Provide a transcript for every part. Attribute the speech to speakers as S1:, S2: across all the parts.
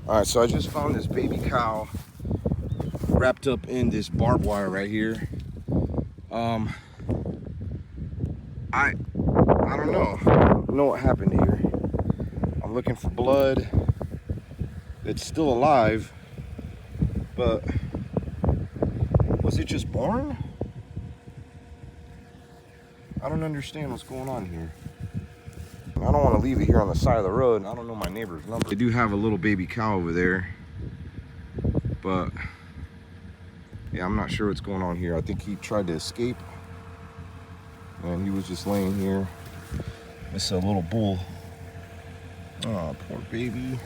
S1: All right, so I just found this baby cow wrapped up in this barbed wire right here. I don't know. I don't know what happened here. I'm looking for blood. It's still alive, but was it just born? I don't understand what's going on here. I don't want to leave it here on the side of the road. I don't know my neighbor's number. They do have a little baby cow over there, but yeah, I'm not sure what's going on here. I think he tried to escape and he was just laying here. It's a little bull. Oh, poor baby.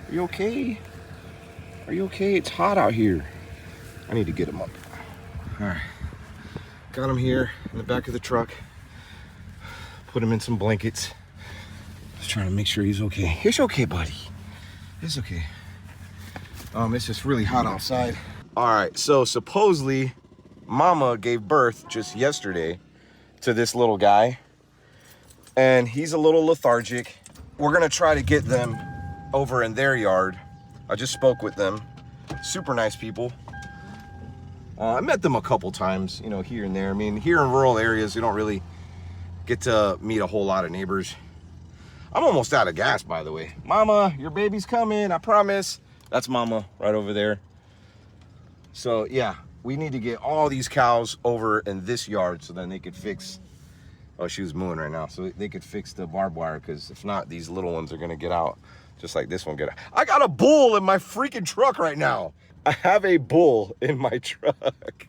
S1: Are you okay? Are you okay? It's hot out here. I need to get him up. All right, got him here in the back of the truck. Put him in some blankets. Just trying to make sure he's okay. It's okay, buddy. It's okay. It's just really hot outside. All right, so supposedly mama gave birth just yesterday to this little guy, and he's a little lethargic. We're gonna try to get them over in their yard. I just spoke with them. Super nice people. I met them a couple times, you know, here and there. I mean, here in rural areas, you don't really get to meet a whole lot of neighbors. I'm almost out of gas, by the way. Mama, your baby's coming, I promise. That's mama right over there. So yeah, we need to get all these cows over in this yard so then they could fix, oh, she was mooing right now, so they could fix the barbed wire, because if not, these little ones are gonna get out, just like this one get out. I got a bull in my freaking truck right now. I have a bull in my truck.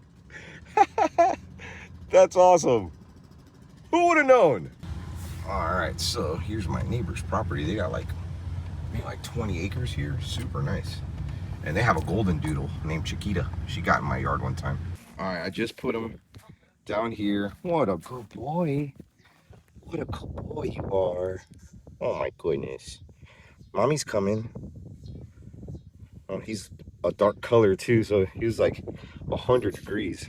S1: That's awesome. Who would have known? All right, so here's my neighbor's property. They got like 20 acres here. Super nice. And they have a golden doodle named Chiquita. She got in my yard one time. All right, I just put him down here. What a good boy. What a good boy you are. Oh my goodness. Mommy's coming. Oh, he's a dark color too, so he was like 100 degrees.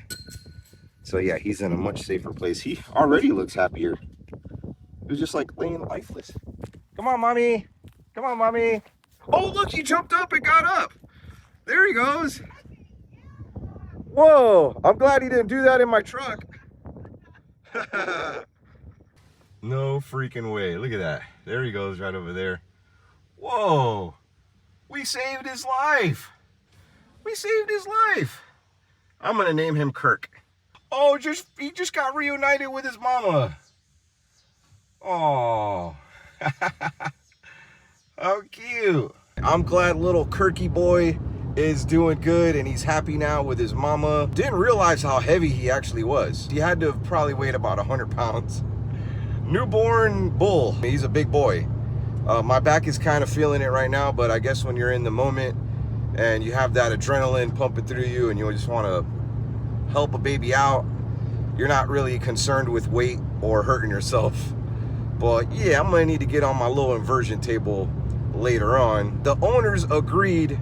S1: So yeah, he's in a much safer place. He already looks happier. He was just like laying lifeless. Come on, mommy. Come on, mommy. Oh, look, he jumped up and got up. There he goes. Whoa, I'm glad he didn't do that in my truck. No freaking way. Look at that. There he goes right over there. Whoa, we saved his life. We saved his life. I'm gonna name him Kirk. Oh, he just got reunited with his mama. Oh, how cute. I'm glad little Kirky boy is doing good and he's happy now with his mama. Didn't realize how heavy he actually was. He had to have probably weighed about 100 pounds. Newborn bull. He's a big boy. My back is kind of feeling it right now, but I guess when you're in the moment and you have that adrenaline pumping through you and you just want to help a baby out, you're not really concerned with weight or hurting yourself. But yeah, I'm gonna need to get on my little inversion table later on. The owners agreed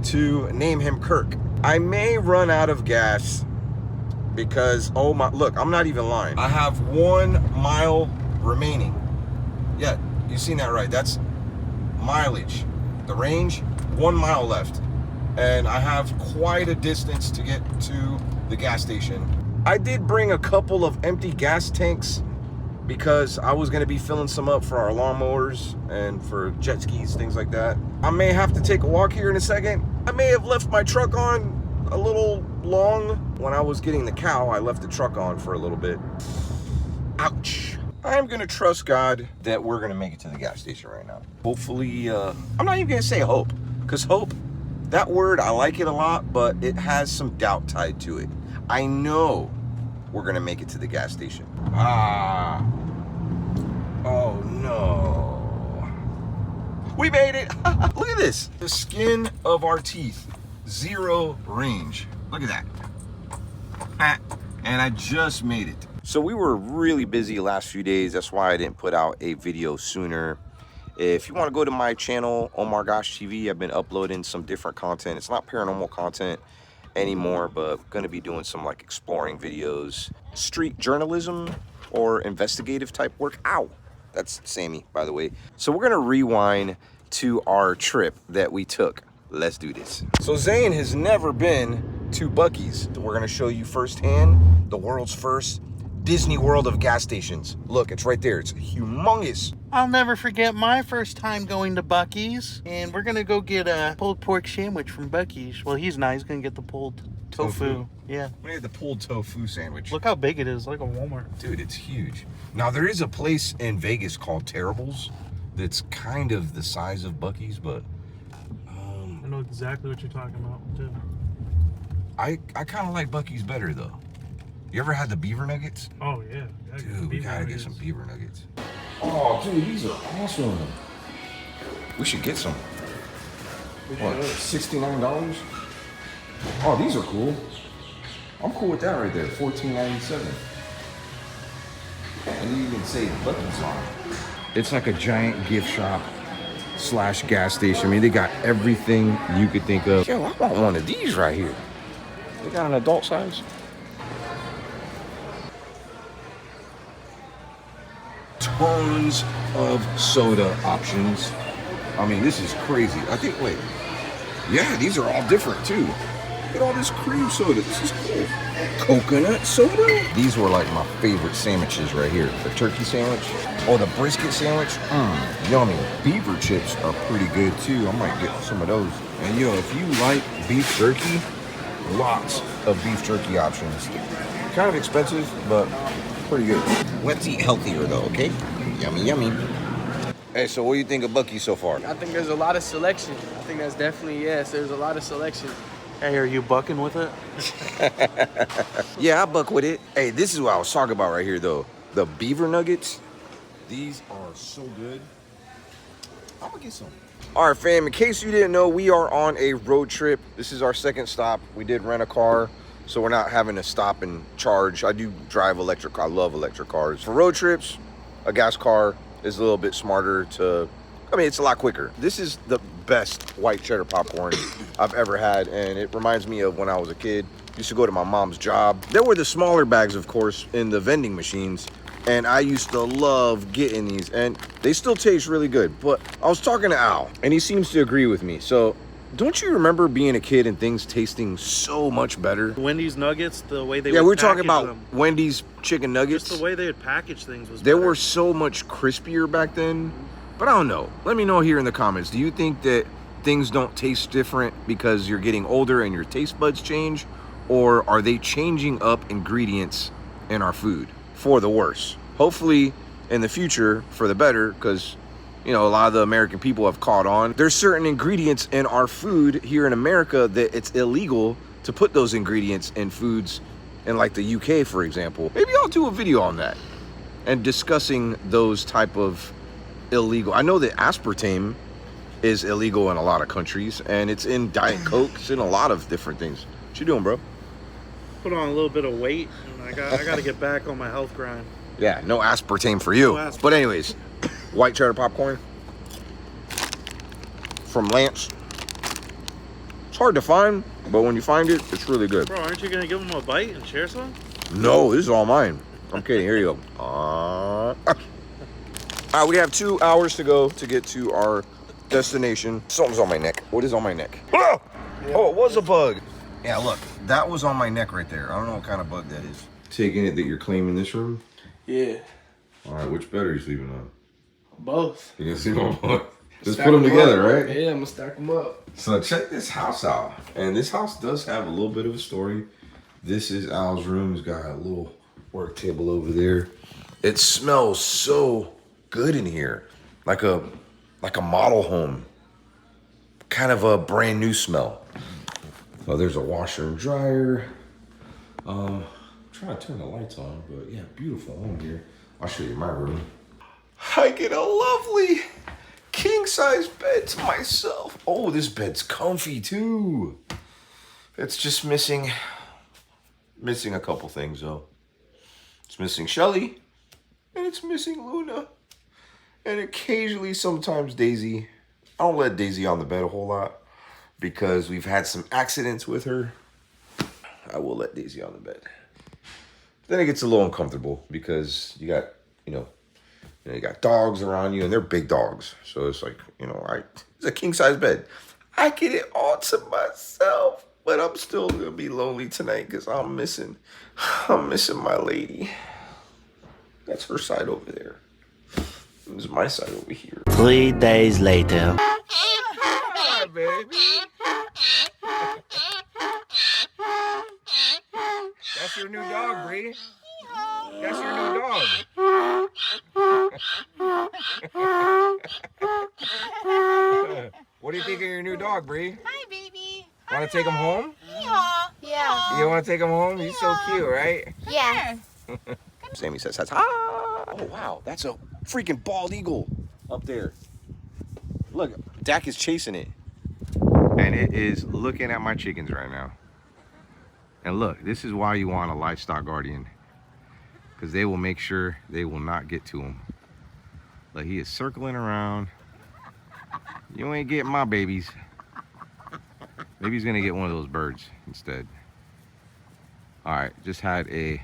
S1: to name him Kirk. I may run out of gas because, oh my, look, I'm not even lying. I have 1 mile remaining. Yeah, you seen that right. That's mileage. The range, 1 mile left. And I have quite a distance to get to the gas station. I did bring a couple of empty gas tanks because I was gonna be filling some up for our lawnmowers and for jet skis, things like that. I may have to take a walk here in a second. I may have left my truck on a little long. When I was getting the cow, I left the truck on for a little bit. Ouch. I'm gonna trust God that we're gonna make it to the gas station right now. Hopefully, I'm not even gonna say hope, because hope, that word, I like it a lot, but it has some doubt tied to it. I know we're gonna make it to the gas station. Ah. Oh no. We made it. Look at this. The skin of our teeth. 0 range. Look at that. And I just made it. So we were really busy the last few days. That's why I didn't put out a video sooner. If you want to go to my channel, Omar TV, I've been uploading some different content. It's not paranormal content anymore, but I'm going to be doing some like exploring videos, street journalism or investigative type work. Ow, that's Sammy, by the way. So we're going to rewind to our trip that we took Let's do this. So Zane has never been to Buc-ee's. We're gonna show you firsthand the world's first Disney World of gas stations. Look, it's right there. It's humongous.
S2: I'll never forget my first time going to Buc-ee's, and we're gonna go get a pulled pork sandwich from Buc-ee's. Well, he's not. He's gonna get the pulled tofu. Yeah.
S1: We had the pulled tofu sandwich.
S2: Look how big it is, like a Walmart.
S1: Dude, it's huge. Now, there is a place in Vegas called Terrible's that's kind of the size of Buc-ee's, but
S2: I know exactly what you're talking about, too.
S1: I kind of like Buc-ee's better, though. You ever had the beaver nuggets?
S2: Oh, yeah.
S1: Dude, we gotta get some beaver nuggets. Oh, dude, these are awesome. We should get some. What, $69? Oh, these are cool. I'm cool with that right there, $14.97. And you even say Buc-ee's on it. It's like a giant gift shop / gas station. I mean, they got everything you could think of. Yo, I want one of these right here. They got an adult size. Tons of soda options. I mean, this is crazy. I think, wait. Yeah, these are all different too. Look at all this cream soda. This is cool. Coconut soda? These were like my favorite sandwiches right here. The turkey sandwich or the brisket sandwich. Yummy. Beaver chips are pretty good too. I might get some of those. And yo, if you like beef jerky, lots of beef jerky options. Kind of expensive, but pretty good. Let's eat healthier though, okay? Yummy, yummy. Hey, so what do you think of Buc-ee's so far?
S3: I think there's a lot of selection. I think that's definitely, yes, there's a lot of selection.
S2: Hey, are you bucking with it?
S1: Yeah, I buck with it. Hey, this is what I was talking about right here though. The beaver nuggets. These are so good. I'm gonna get some. All right, fam, in case you didn't know, we are on a road trip. This is our second stop. We did rent a car, so we're not having to stop and charge. I do drive electric. I love electric cars. For road trips, a gas car is a little bit smarter to, I mean, it's a lot quicker. This is the best white cheddar popcorn I've ever had, and it reminds me of when I was a kid. Used to go to my mom's job. There were the smaller bags, of course, in the vending machines, and I used to love getting these, and they still taste really good. But I was talking to Al, and he seems to agree with me. So, don't you remember being a kid and things tasting so much better?
S2: Wendy's nuggets, the way they
S1: Yeah,
S2: would
S1: we're talking about
S2: them.
S1: Wendy's chicken nuggets.
S2: Just the way they would package things was
S1: They
S2: better.
S1: were so much crispier back then. But I don't know. Let me know here in the comments. Do you think that things don't taste different because you're getting older and your taste buds change? Or are they changing up ingredients in our food for the worse? Hopefully in the future for the better, because you know, a lot of the American people have caught on. There's certain ingredients in our food here in America that it's illegal to put those ingredients in foods in like the UK, for example. Maybe I'll do a video on that and discussing those type of illegal. I know that aspartame is illegal in a lot of countries, and it's in Diet Coke. It's in a lot of different things. What you doing, bro?
S2: Put on a little bit of weight, and I got to get back on my health grind.
S1: Yeah, no aspartame for you.
S2: No aspartame.
S1: But anyways, white cheddar popcorn from Lance. It's hard to find, but when you find it, it's really good.
S2: Bro, aren't you going to give him a bite and share some?
S1: No, this is all mine. I'm kidding. Here you go. All right, we have 2 hours to go to get to our destination. Something's on my neck. What is on my neck? Oh, it was a bug. Yeah, look, that was on my neck right there. I don't know what kind of bug that is. Taking it that you're claiming this room?
S3: Yeah,
S1: All right, which bed are you sleeping on?
S3: both.
S1: You can sleep on both. Just
S3: Stack
S1: put them together,
S3: up.
S1: right?
S3: Yeah, I'm gonna stack them up.
S1: So check this house out. And this house does have a little bit of a story. This is Al's room. He's got a little work table over there. It smells so good in here. Like a model home. Kind of a brand new smell. Oh, there's a washer and dryer. I'm trying to turn the lights on, but yeah, beautiful home here. I'll show you my room. I get a lovely king-size bed to myself. Oh, this bed's comfy too. It's just missing a couple things though. It's missing Shelly, and it's missing Luna, and occasionally sometimes Daisy. I don't let Daisy on the bed a whole lot because we've had some accidents with her. I will let Daisy on the bed. Then it gets a little uncomfortable because you got, you got dogs around you, and they're big dogs. So it's like, it's a king-size bed. I get it all to myself. But I'm still gonna be lonely tonight because I'm missing my lady. That's her side over there. This is my side over here.
S4: 3 days later.
S1: Hi, baby. That's your new dog, Bree. That's your new dog. What do you think of your new dog, Bree?
S5: Hi, baby.
S1: Want to take him home?
S5: Yeah.
S1: You want to take him home? He's so cute, right?
S5: Yeah.
S1: Sammy says, "Ah!" Oh wow, that's a freaking bald eagle up there. Look, Dak is chasing it, and it is looking at my chickens right now. And look, this is why you want a livestock guardian, because they will make sure they will not get to him. Look, he is circling around. You ain't getting my babies. Maybe he's gonna get one of those birds instead. All right, just had a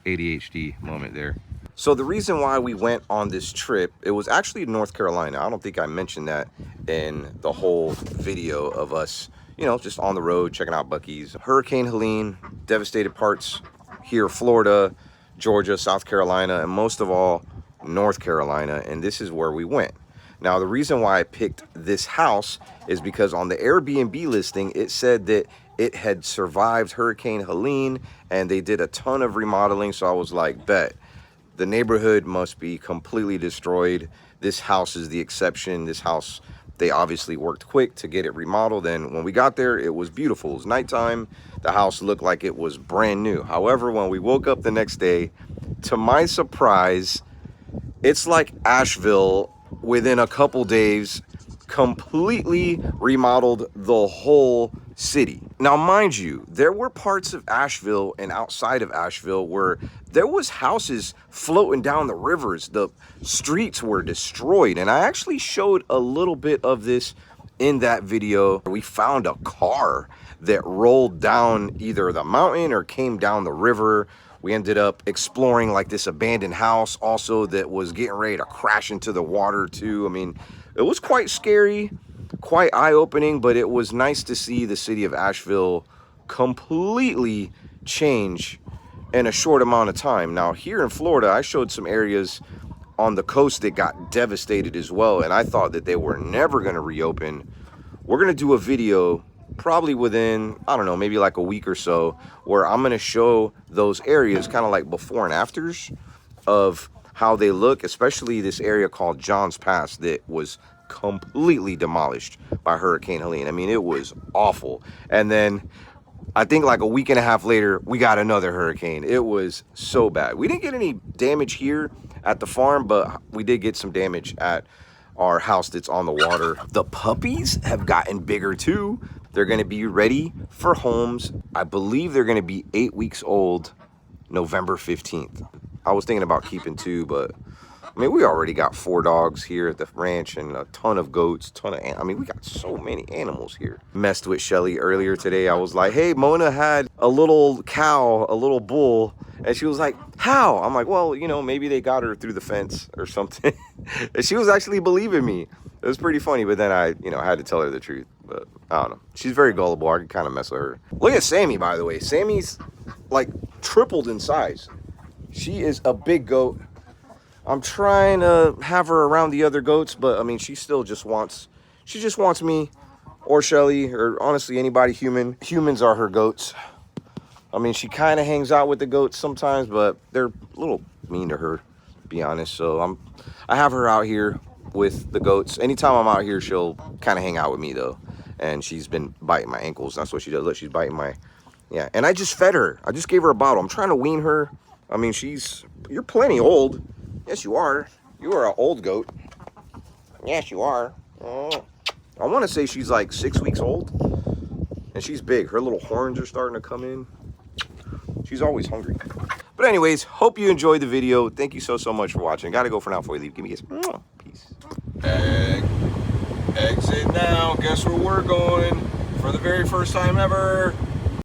S1: ADHD moment there. So the reason why we went on this trip, it was actually North Carolina. I don't think I mentioned that in the whole video of us, you know, just on the road, checking out Buc-ee's. Hurricane Helene devastated parts here, Florida, Georgia, South Carolina, and most of all, North Carolina. And this is where we went. Now, the reason why I picked this house is because on the Airbnb listing, it said that it had survived Hurricane Helene and they did a ton of remodeling. So I was like, bet. The neighborhood must be completely destroyed. This house is the exception. This house, they obviously worked quick to get it remodeled. And when we got there, it was beautiful. It was nighttime. The house looked like it was brand new. However, when we woke up the next day, to my surprise, it's like Asheville within a couple days, completely remodeled the whole city. Now, mind you, there were parts of Asheville and outside of Asheville where there was houses floating down the rivers. The streets were destroyed. And I actually showed a little bit of this in that video. We found a car that rolled down either the mountain or came down the river. We ended up exploring like this abandoned house also that was getting ready to crash into the water too. I mean, it was quite scary, quite eye-opening, but it was nice to see the city of Asheville completely change in a short amount of time. Now, here in Florida, I showed some areas on the coast that got devastated as well, and I thought that they were never going to reopen. We're going to do a video probably within, I don't know, maybe like a week or so, where I'm going to show those areas kind of like before and afters of how they look, especially this area called John's Pass that was completely demolished by Hurricane Helene. I mean, it was awful. And then I think like a week and a half later, we got another hurricane. It was so bad. We didn't get any damage here at the farm, but we did get some damage at our house that's on the water. The puppies have gotten bigger too. They're going to be ready for homes. I believe they're going to be 8 weeks old November 15th. I was thinking about keeping 2, but I mean, we already got 4 dogs here at the ranch and a ton of goats, I mean, we got so many animals here. Messed with Shelly earlier today. I was like, hey, Mona had a little cow, a little bull. And she was like, how? I'm like, well, you know, maybe they got her through the fence or something. And she was actually believing me. It was pretty funny, but then I, you know, had to tell her the truth. But I don't know. She's very gullible. I can kind of mess with her. Look at Sammy, by the way. Sammy's like tripled in size. She is a big goat. I'm trying to have her around the other goats, but I mean, she just wants me or Shelly or honestly anybody human. Humans are her goats. I mean, she kind of hangs out with the goats sometimes, but they're a little mean to her, to be honest. So I have her out here with the goats. Anytime I'm out here, she'll kind of hang out with me though. And she's been biting my ankles. That's what she does. Look, she's biting my, yeah. And I just fed her. I just gave her a bottle. I'm trying to wean her. I mean, you're plenty old. Yes, you are. You are an old goat. Yes, you are. Oh. I want to say she's like 6 weeks old. And she's big. Her little horns are starting to come in. She's always hungry. But anyways, hope you enjoyed the video. Thank you so much for watching. Gotta go for now before you leave. Give me a kiss. Peace. Exit now. Guess where we're going for the very first time ever.